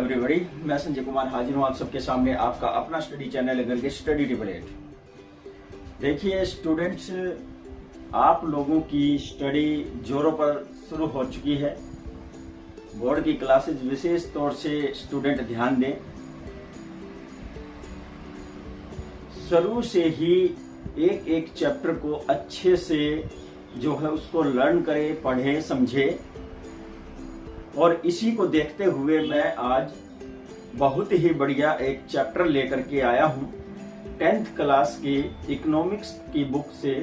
Everybody, मैं संजय कुमार हाजिर हूँ आप सबके सामने आपका अपना स्टडी चैनल लेकर स्टडी डिबेट। देखिए स्टूडेंट्स, आप लोगों की स्टडी जोरों पर शुरू हो चुकी है। बोर्ड की क्लासेस विशेष तौर से स्टूडेंट ध्यान दें। शुरू से ही एक एक चैप्टर को अच्छे से जो है उसको लर्न करें, पढ़े, समझे। और इसी को देखते हुए मैं आज बहुत ही बढ़िया एक चैप्टर लेकर के आया हूँ 10th क्लास की इकोनॉमिक्स की बुक से,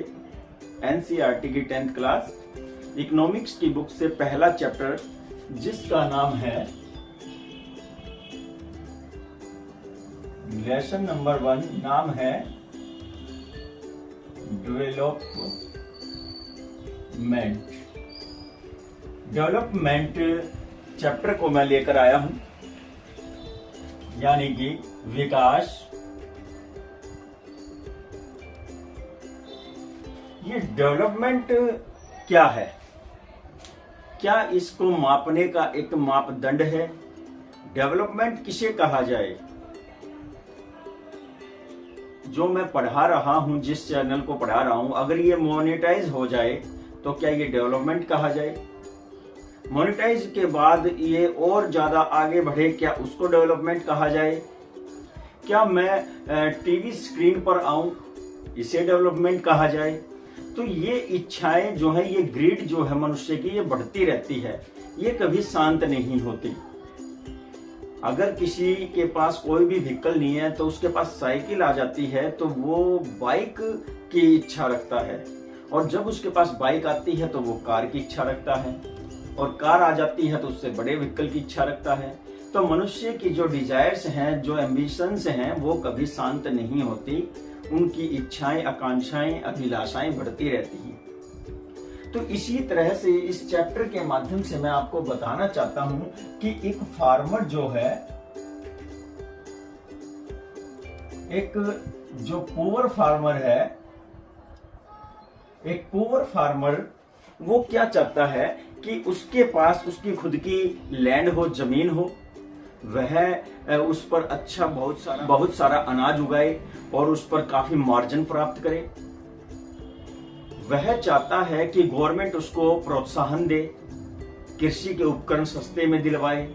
एनसीईआरटी की 10th क्लास इकोनॉमिक्स की बुक से पहला चैप्टर, जिसका नाम है लेसन नंबर 1, नाम है डेवलपमेंट चैप्टर को मैं लेकर आया हूं, यानी कि विकास। ये डेवलपमेंट क्या है? क्या इसको मापने का एक मापदंड है? डेवलपमेंट किसे कहा जाए? जो मैं पढ़ा रहा हूं, जिस चैनल को पढ़ा रहा हूं, अगर ये मोनेटाइज हो जाए तो क्या ये डेवलपमेंट कहा जाए? मोनेटाइज के बाद ये और ज्यादा आगे बढ़े, क्या उसको डेवलपमेंट कहा जाए? क्या मैं टीवी स्क्रीन पर आऊं, इसे डेवलपमेंट कहा जाए? तो ये इच्छाएं जो है, ये ग्रीड जो है मनुष्य की, ये बढ़ती रहती है, ये कभी शांत नहीं होती। अगर किसी के पास कोई भी व्हीकल नहीं है तो उसके पास साइकिल आ जाती है तो वो बाइक की इच्छा रखता है, और जब उसके पास बाइक आती है तो वो कार की इच्छा रखता है, और कार आ जाती है तो उससे बड़े व्हीकल की इच्छा रखता है। तो मनुष्य की जो डिजायर्स हैं, जो एम्बिशंस हैं, वो कभी शांत नहीं होती। उनकी इच्छाएं, आकांक्षाएं, अभिलाषाएं बढ़ती रहती हैं। तो इसी तरह से इस चैप्टर के माध्यम से मैं आपको बताना चाहता हूं कि एक फार्मर जो है, एक जो पुअर फार्मर है, एक पुअर फार्मर वो क्या चाहता है कि उसके पास उसकी खुद की लैंड हो, जमीन हो, वह उस पर अच्छा बहुत सारा अनाज उगाए और उस पर काफी मार्जिन प्राप्त करे। वह चाहता है कि गवर्नमेंट उसको प्रोत्साहन दे, कृषि के उपकरण सस्ते में दिलवाए,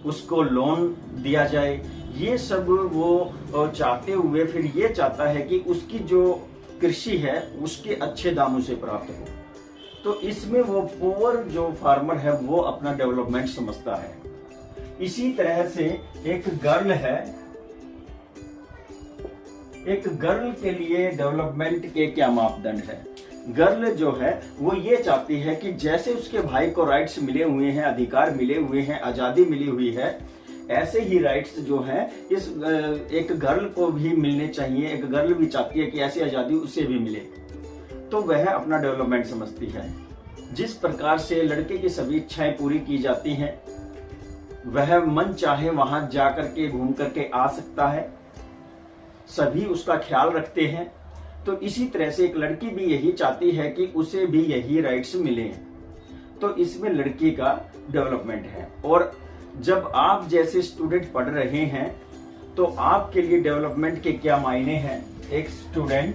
उसको लोन दिया जाए। ये सब वो चाहते हुए फिर ये चाहता है कि उसकी जो कृषि है उसके अच्छे दामों से प्राप्त हो। तो इसमें वो पुअर जो फार्मर है वो अपना डेवलपमेंट समझता है। इसी तरह से एक गर्ल है, एक गर्ल के लिए डेवलपमेंट के क्या मापदंड है? गर्ल जो है वो ये चाहती है कि जैसे उसके भाई को राइट्स मिले हुए हैं, अधिकार मिले हुए हैं, आजादी मिली हुई है, ऐसे ही राइट्स जो है इस एक गर्ल को भी मिलने चाहिए। एक गर्ल भी चाहती है कि ऐसी आजादी उसे भी मिले। तो वह अपना डेवलपमेंट समझती है। जिस प्रकार से लड़के की सभी इच्छाएं पूरी की जाती हैं, वह मन चाहे वहां जाकर के घूम करके आ सकता है, सभी उसका ख्याल रखते हैं। तो इसी तरह से एक लड़की भी यही चाहती है कि उसे भी यही राइट्स मिले। तो इसमें लड़की का डेवलपमेंट है। और जब आप जैसे स्टूडेंट पढ़ रहे हैं तो आपके लिए डेवलपमेंट के क्या मायने हैं? एक स्टूडेंट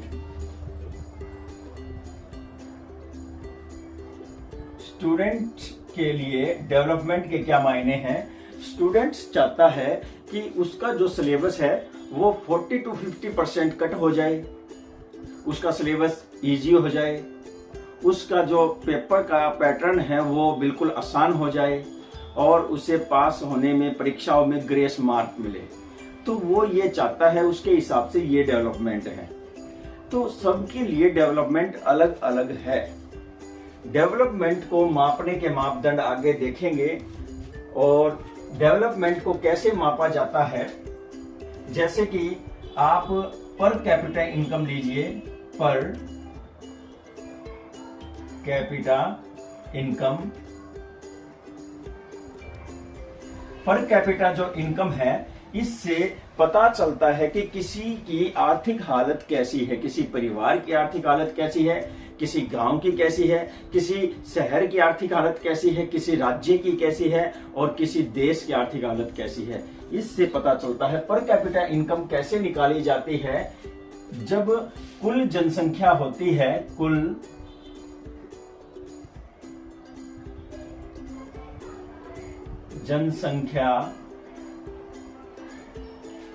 के लिए डेवलपमेंट के क्या मायने हैं? स्टूडेंट्स चाहता है कि उसका जो सिलेबस है वो 40 to 50% कट हो जाए, उसका सिलेबस इजी हो जाए, उसका जो पेपर का पैटर्न है वो बिल्कुल आसान हो जाए, और उसे पास होने में, परीक्षाओं में ग्रेस मार्क मिले। तो वो ये चाहता है, उसके हिसाब से ये डेवलपमेंट है। तो सबके लिए डेवलपमेंट अलग अलग है। डेवलपमेंट को मापने के मापदंड आगे देखेंगे, और डेवलपमेंट को कैसे मापा जाता है। जैसे कि आप पर कैपिटा इनकम लीजिए, per capita income. Per capita जो इनकम है, इससे पता चलता है कि किसी की आर्थिक हालत कैसी है, किसी परिवार की आर्थिक हालत कैसी है, किसी गांव की कैसी है, किसी शहर की आर्थिक हालत कैसी है, किसी राज्य की कैसी है और किसी देश की आर्थिक हालत कैसी है। इससे पता चलता है पर कैपिटा इनकम कैसे निकाली जाती है। जब कुल जनसंख्या होती है, कुल जनसंख्या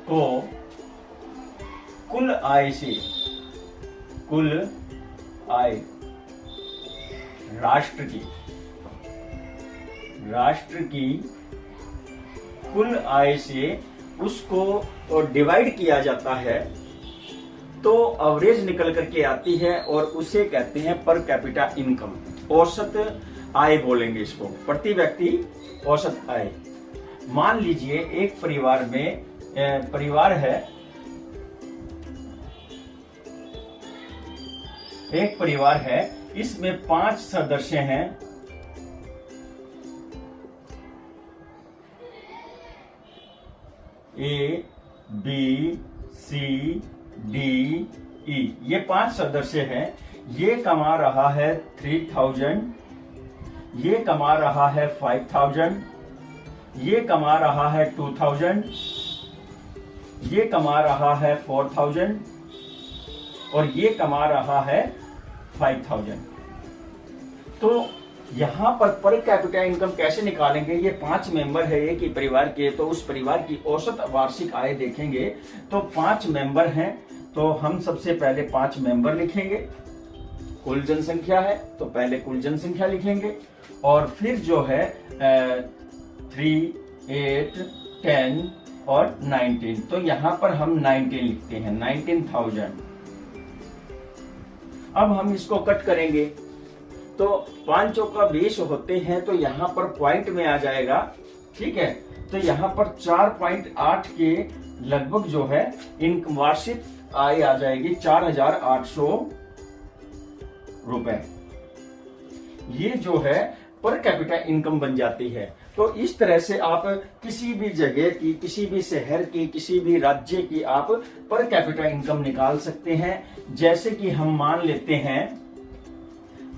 को कुल आय से, कुल आय राष्ट्र की कुल आय से उसको डिवाइड किया जाता है तो एवरेज निकल करके आती है और उसे कहते हैं पर कैपिटा इनकम। औसत आय बोलेंगे इसको, प्रति व्यक्ति औसत आय। मान लीजिए एक परिवार में एक परिवार है, इसमें 5 सदस्य हैं। ए, बी, सी, डी, ई, ये 5 सदस्य हैं। ये कमा रहा है 3000, ये कमा रहा है 5000, ये कमा रहा है 2000, ये कमा रहा है 4000 और ये कमा रहा है 5000। तो यहां पर कैपिटा इनकम कैसे निकालेंगे? ये 5 मेंबर है एक ही परिवार के, तो उस परिवार की औसत वार्षिक आय देखेंगे तो 5 मेंबर हैं। तो हम सबसे पहले 5 मेंबर लिखेंगे। कुल जनसंख्या है तो पहले कुल जनसंख्या लिखेंगे और फिर जो है 3, 8, 10 और 19। तो यहां पर हम 19 लिखते हैं, 19,000। अब हम इसको कट करेंगे तो 5 चौका 20 होते हैं, तो यहां पर पॉइंट में आ जाएगा। ठीक है, तो यहां पर 4.8 के लगभग जो है इन वार्षिक आय आ जाएगी 4,800 रुपए। ये जो है पर कैपिटा इनकम बन जाती है। तो इस तरह से आप किसी भी जगह की, किसी भी शहर की, किसी भी राज्य की आप पर कैपिटा इनकम निकाल सकते हैं। जैसे कि हम मान लेते हैं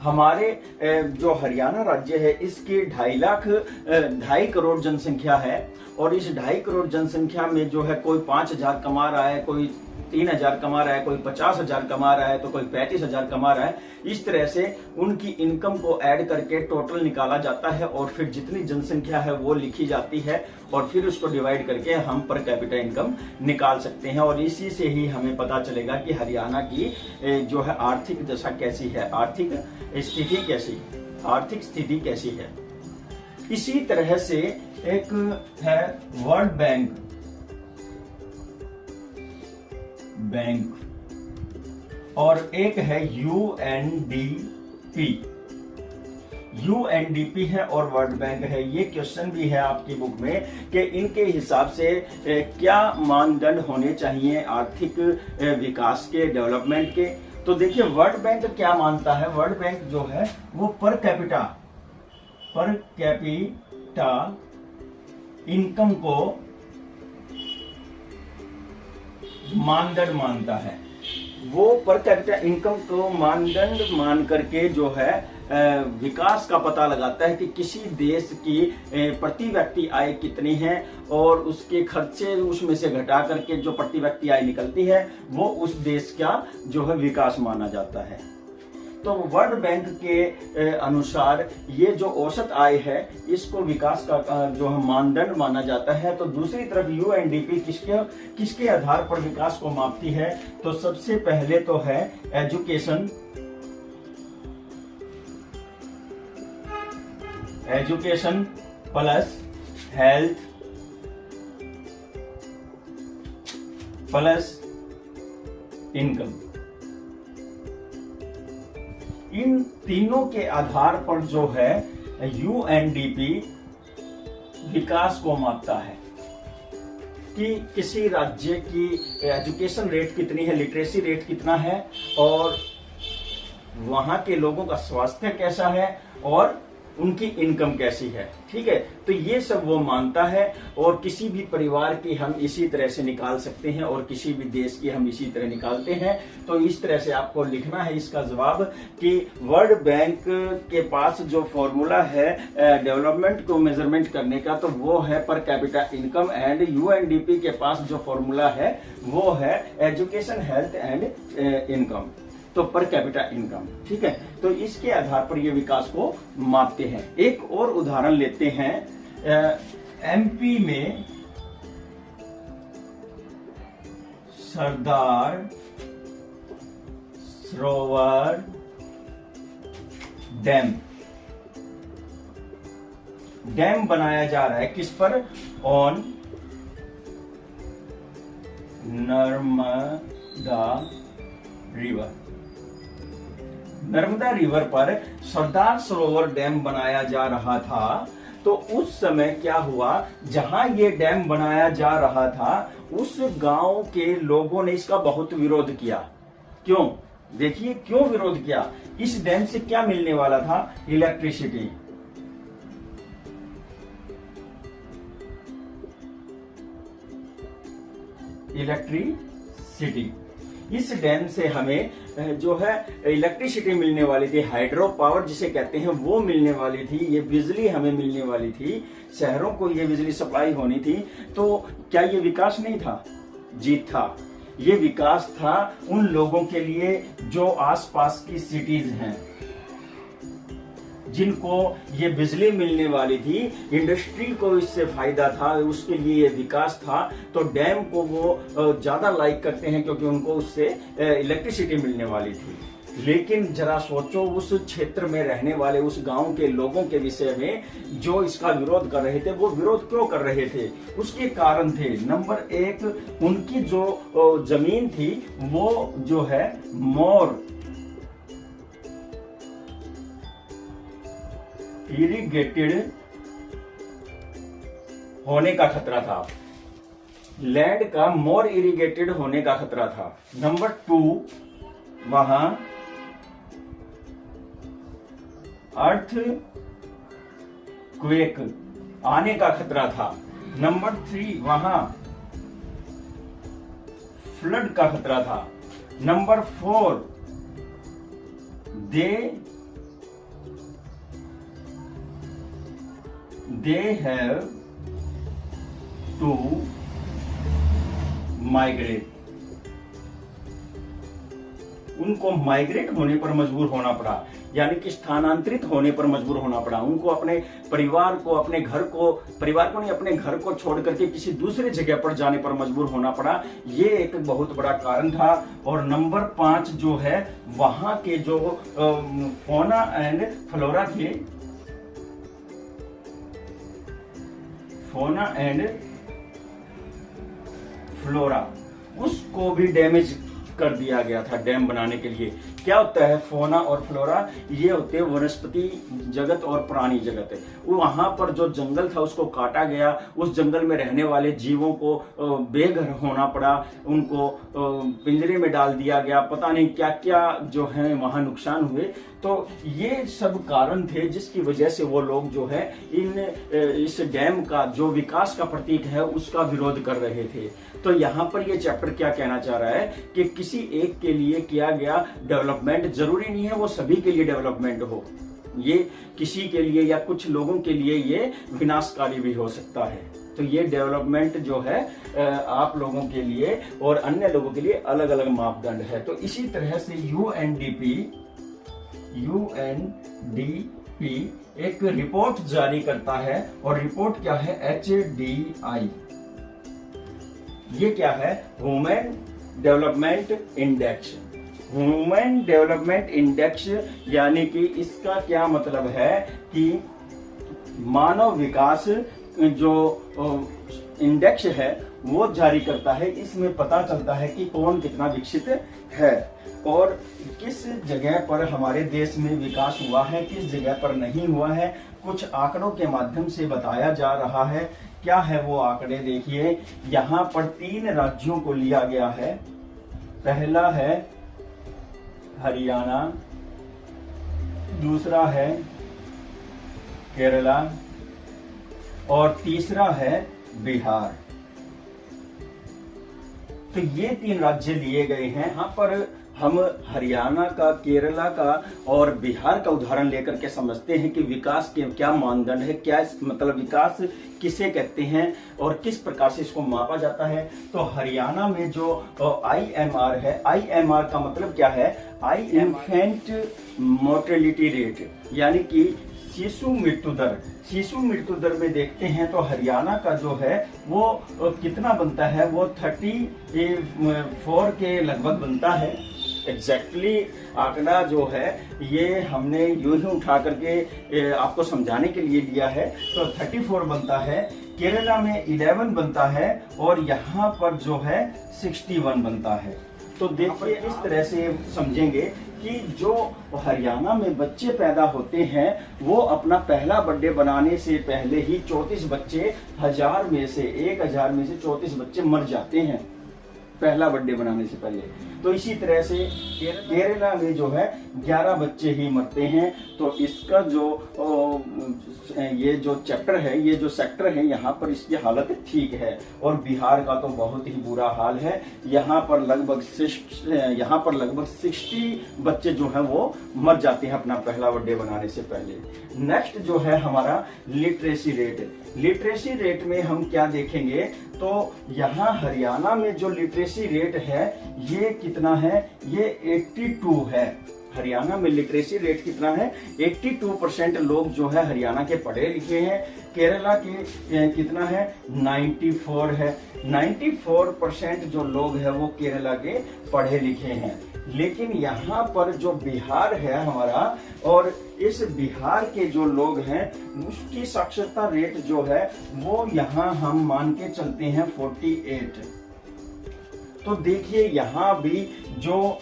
हमारे जो हरियाणा राज्य है इसके 2.5 करोड़ जनसंख्या है और इस 2.5 करोड़ जनसंख्या में जो है कोई 5,000 कमा रहा है, कोई 3,000 कमा रहा है, कोई 50,000 कमा रहा है, तो कोई 35,000 कमा रहा है। इस तरह से उनकी इनकम को ऐड करके टोटल निकाला जाता है और फिर जितनी जनसंख्या है वो लिखी जाती है और फिर उसको डिवाइड करके हम पर कैपिटा इनकम निकाल सकते हैं। और इसी से ही हमें पता चलेगा कि हरियाणा की जो है आर्थिक दशा कैसी है, आर्थिक स्थिति कैसी है। इसी तरह से एक है वर्ल्ड बैंक और एक है यूएनडीपी। यूएनडीपी है और वर्ल्ड बैंक है। ये क्वेश्चन भी है आपकी बुक में कि इनके हिसाब से क्या मानदंड होने चाहिए आर्थिक विकास के, डेवलपमेंट के। तो देखिए वर्ल्ड बैंक क्या मानता है। वर्ल्ड बैंक जो है वो पर कैपिटा इनकम को मानदंड मानता है। वो पर कैपिटा इनकम को मानदंड मान करके जो है विकास का पता लगाता है कि किसी देश की प्रति व्यक्ति आय कितनी है और उसके खर्चे उसमें से घटा करके जो प्रति व्यक्ति आय निकलती है वो उस देश का जो है विकास माना जाता है। तो वर्ल्ड बैंक के अनुसार ये जो औसत आय है इसको विकास का जो है मानदंड माना जाता है। तो दूसरी तरफ यूएनडीपी किसके आधार पर विकास को मापती है? तो सबसे पहले तो है education plus health plus income. इन तीनों के आधार पर जो है यूएनडीपी विकास को मापता है कि किसी राज्य की एजुकेशन रेट कितनी है, लिटरेसी रेट कितना है और वहां के लोगों का स्वास्थ्य कैसा है और उनकी इनकम कैसी है, ठीक है। तो ये सब वो मानता है और किसी भी परिवार की हम इसी तरह से निकाल सकते हैं और किसी भी देश की हम इसी तरह निकालते हैं। तो इस तरह से आपको लिखना है इसका जवाब कि वर्ल्ड बैंक के पास जो फॉर्मूला है डेवलपमेंट को मेजरमेंट करने का, तो वो है per capita income, and UNDP के पास जो फॉर्मूला है वो है एजुकेशन, हेल्थ एंड इनकम, तो पर कैपिटा इनकम, ठीक है। तो इसके आधार पर ये विकास को मापते हैं। एक और उदाहरण लेते हैं, एमपी में सरदार सरोवर डैम बनाया जा रहा है किस पर, on Narmada river. Narmada river पर सरदार सरोवर डैम बनाया जा रहा था। तो उस समय क्या हुआ, जहां ये डैम बनाया जा रहा था उस गांव के लोगों ने इसका बहुत विरोध किया। क्यों? देखिए क्यों विरोध किया। इस डैम से क्या मिलने वाला था, इलेक्ट्रिसिटी। इस डैम से हमें जो है इलेक्ट्रिसिटी मिलने वाली थी, हाइड्रो पावर जिसे कहते हैं वो मिलने वाली थी, ये बिजली हमें मिलने वाली थी, शहरों को ये बिजली सप्लाई होनी थी। तो क्या ये विकास नहीं था? जी था। ये विकास था उन लोगों के लिए जो आसपास की सिटीज हैं, जिनको ये बिजली मिलने वाली थी, इंडस्ट्री को इससे फायदा था, उसके लिए ये विकास था। तो डैम को वो ज्यादा लाइक करते हैं क्योंकि उनको उससे इलेक्ट्रिसिटी मिलने वाली थी। लेकिन जरा सोचो उस क्षेत्र में रहने वाले उस गांव के लोगों के विषय में जो इसका विरोध कर रहे थे, वो विरोध क्यों कर रहे थे? उसके कारण थे, नंबर एक, उनकी जो जमीन थी वो जो है मोर इरिगेटेड होने का खतरा था। लैंड का मोर इरिगेटेड होने का खतरा था। नंबर 2, वहां अर्थ क्वेक आने का खतरा था। नंबर 3, वहां फ्लड का खतरा था। Number 4, they have to migrate। उनको माइग्रेट होने पर मजबूर होना पड़ा, यानी कि स्थानांतरित होने पर मजबूर होना पड़ा। उनको अपने परिवार को, अपने घर को, परिवार को नहीं, अपने घर को छोड़ करके किसी दूसरे जगह पर जाने पर मजबूर होना पड़ा। ये एक बहुत बड़ा कारण था। और नंबर 5 जो है, वहां के जो फौना एंड फ्लोरा थे, फौना एंड फ्लोरा, उसको भी डैमेज कर दिया गया था डैम बनाने के लिए। क्या होता है फौना और फ्लोरा? ये होते हैं वनस्पति जगत और प्राणी जगत। वहां पर जो जंगल था उसको काटा गया, उस जंगल में रहने वाले जीवों को बेघर होना पड़ा, उनको पिंजरे में डाल दिया गया, पता नहीं क्या क्या जो है वहां नुकसान हुए। तो ये सब कारण थे जिसकी वजह से वो लोग जो है इस डैम का जो विकास का प्रतीक है उसका विरोध कर रहे थे। तो यहाँ पर ये चैप्टर क्या कहना चाह रहा है कि किसी एक के लिए किया गया डेवलपमेंट जरूरी नहीं है वो सभी के लिए डेवलपमेंट हो। ये किसी के लिए या कुछ लोगों के लिए ये विनाशकारी भी हो सकता है। तो ये डेवलपमेंट जो है आप लोगों के लिए और अन्य लोगों के लिए अलग अलग मापदंड है। तो इसी तरह से यूएनडीपी एक रिपोर्ट जारी करता है, और रिपोर्ट क्या है? HDI। ये क्या है? Human development index. Human development index यानी कि इसका क्या मतलब है कि मानव विकास जो इंडेक्स है वो जारी करता है। इसमें पता चलता है कि कौन कितना विकसित है और किस जगह पर हमारे देश में विकास हुआ है, किस जगह पर नहीं हुआ है। कुछ आंकड़ों के माध्यम से बताया जा रहा है। क्या है वो आंकड़े? देखिए यहाँ पर 3 राज्यों को लिया गया है। पहला है हरियाणा, दूसरा है केरला और तीसरा है बिहार। तो ये 3 राज्य लिए गए हैं। यहाँ पर हम हरियाणा का, केरला का और बिहार का उदाहरण लेकर के समझते हैं कि विकास के क्या मानदंड है, क्या मतलब विकास किसे कहते हैं और किस प्रकार से इसको मापा जाता है। तो हरियाणा में जो IMR है, IMR का मतलब क्या है, इन्फेंट मोर्टेलिटी रेट, यानी कि शिशु मृत्यु दर। शिशु मृत्यु दर में देखते हैं तो हरियाणा का जो है वो कितना बनता है, वो 34 के लगभग बनता है। एग्जैक्टली आंकड़ा जो है ये हमने यूं ही उठा करके आपको समझाने के लिए लिया है। तो 34 बनता है। केरला में 11 बनता है और यहाँ पर जो है 61 बनता है। तो देखिए इस तरह से समझेंगे कि जो हरियाणा में बच्चे पैदा होते हैं वो अपना पहला बर्थडे बनाने से पहले ही 34 बच्चे 1000 में से 34 बच्चे मर जाते हैं पहला बर्थडे बनाने से पहले। तो इसी तरह से केरला में जो है 11 बच्चे ही मरते हैं। तो इसका जो ये जो चैप्टर है, ये जो सेक्टर है, यहाँ पर इसकी हालत ठीक है। और बिहार का तो बहुत ही बुरा हाल है। यहाँ पर लगभग 60 बच्चे जो हैं वो मर जाते हैं अपना पहला बर्थडे बनाने से पहले। नेक्स्ट जो है हमारा लिटरेसी रेट। लिटरेसी रेट में हम क्या देखेंगे, तो यहाँ हरियाणा में जो लिटरेसी रेट है ये कितना है, ये 82 है। हरियाणा में लिटरेसी रेट कितना है, 82% लोग जो है हरियाणा के पढ़े लिखे हैं। केरला के कितना है, 94 है। 94% जो लोग हैं वो केरला के पढ़े लिखे हैं। लेकिन यहाँ पर जो बिहार है हमारा, और इस बिहार के जो लोग हैं उसकी साक्षरता रेट जो है वो यहाँ हम मान के चलते हैं 48। तो देखिए यहाँ भी जो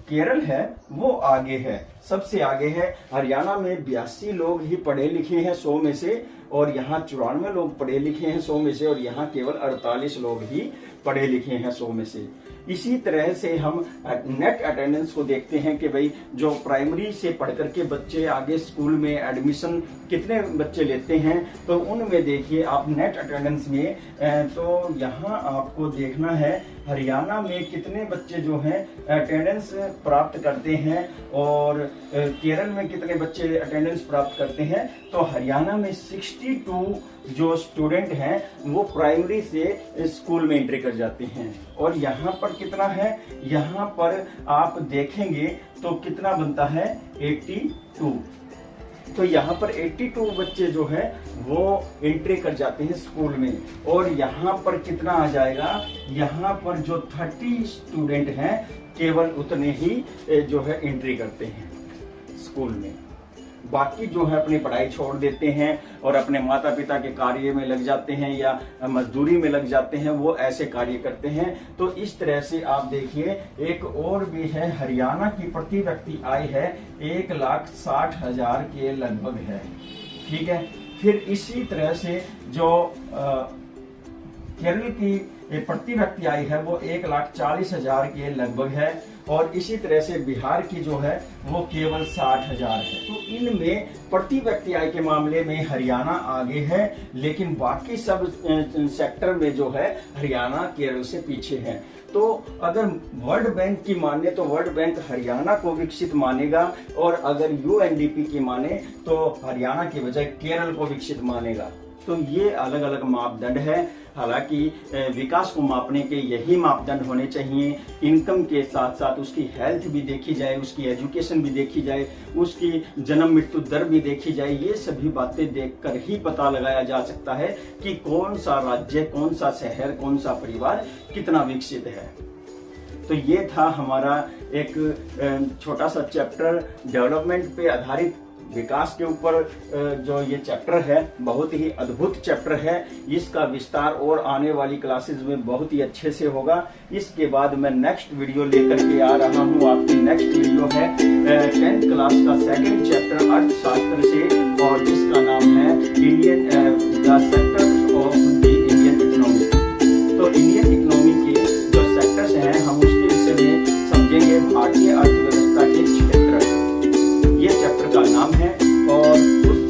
केरल है वो आगे है, सबसे आगे है। हरियाणा में 82 लोग ही पढ़े लिखे हैं 100 में से, और यहाँ 94 लोग पढ़े लिखे हैं 100 में से, और यहाँ केवल 48 लोग ही पढ़े लिखे हैं 100 में से। इसी तरह से हम नेट अटेंडेंस को देखते हैं कि भाई जो प्राइमरी से पढ़ करके बच्चे आगे स्कूल में एडमिशन कितने बच्चे लेते हैं। तो उनमें देखिए आप नेट अटेंडेंस में, तो यहाँ आपको देखना है हरियाणा में कितने बच्चे जो हैं अटेंडेंस प्राप्त करते हैं और केरल में कितने बच्चे अटेंडेंस प्राप्त करते हैं। तो हरियाणा में 62 जो स्टूडेंट हैं वो प्राइमरी से स्कूल में एंट्री कर जाते हैं। और यहाँ पर कितना है, यहाँ पर आप देखेंगे तो कितना बनता है, 82। तो यहाँ पर 82 बच्चे जो है वो एंट्री कर जाते हैं स्कूल में। और यहाँ पर कितना आ जाएगा, यहाँ पर जो 30 स्टूडेंट हैं केवल उतने ही जो है एंट्री करते हैं स्कूल में। बाकी जो है अपनी पढ़ाई छोड़ देते हैं और अपने माता पिता के कार्य में लग जाते हैं या मजदूरी में लग जाते हैं, वो ऐसे कार्य करते हैं। तो इस तरह से आप देखिए एक और भी है, हरियाणा की प्रति व्यक्ति आय है 1,60,000 के लगभग है। ठीक है। फिर इसी तरह से जो केरल की प्रति व्यक्ति आय है वो 1,40,000 के लगभग है। और इसी तरह से बिहार की जो है वो केवल 60,000 है। तो इनमें प्रति व्यक्ति आय के मामले में हरियाणा आगे है, लेकिन बाकी सब सेक्टर में जो है हरियाणा केरल से पीछे है। तो अगर वर्ल्ड बैंक की माने तो वर्ल्ड बैंक हरियाणा को विकसित मानेगा, और अगर UNDP की माने तो हरियाणा की बजाय केरल को विकसित मानेगा। तो ये अलग अलग मापदंड है। हालांकि विकास को मापने के यही मापदंड होने चाहिए। इनकम के साथ साथ उसकी हेल्थ भी देखी जाए, उसकी एजुकेशन भी देखी जाए, उसकी जन्म मृत्यु दर भी देखी जाए। ये सभी बातें देखकर ही पता लगाया जा सकता है कि कौन सा राज्य, कौन सा शहर, कौन सा परिवार कितना विकसित है। तो ये था हमारा एक छोटा सा चैप्टर डेवलपमेंट पे आधारित, विकास के ऊपर जो ये चैप्टर है बहुत ही अद्भुत चैप्टर है। इसका विस्तार और आने वाली क्लासेस में बहुत ही अच्छे से होगा। इसके बाद मैं नेक्स्ट वीडियो लेकर के आ रहा हूँ। आपकी नेक्स्ट वीडियो है 10th क्लास का सेकंड चैप्टर अर्थशास्त्र से, और जिसका नाम है Indian the sector of the Indian economy. तो इंडियन इकोनॉमी के जो सेक्टर्स हैं हम उसके विषय में समझेंगे, भारतीय अर्थव्यवस्था के क्षेत्र, ये चैप्टर का नाम है। और उस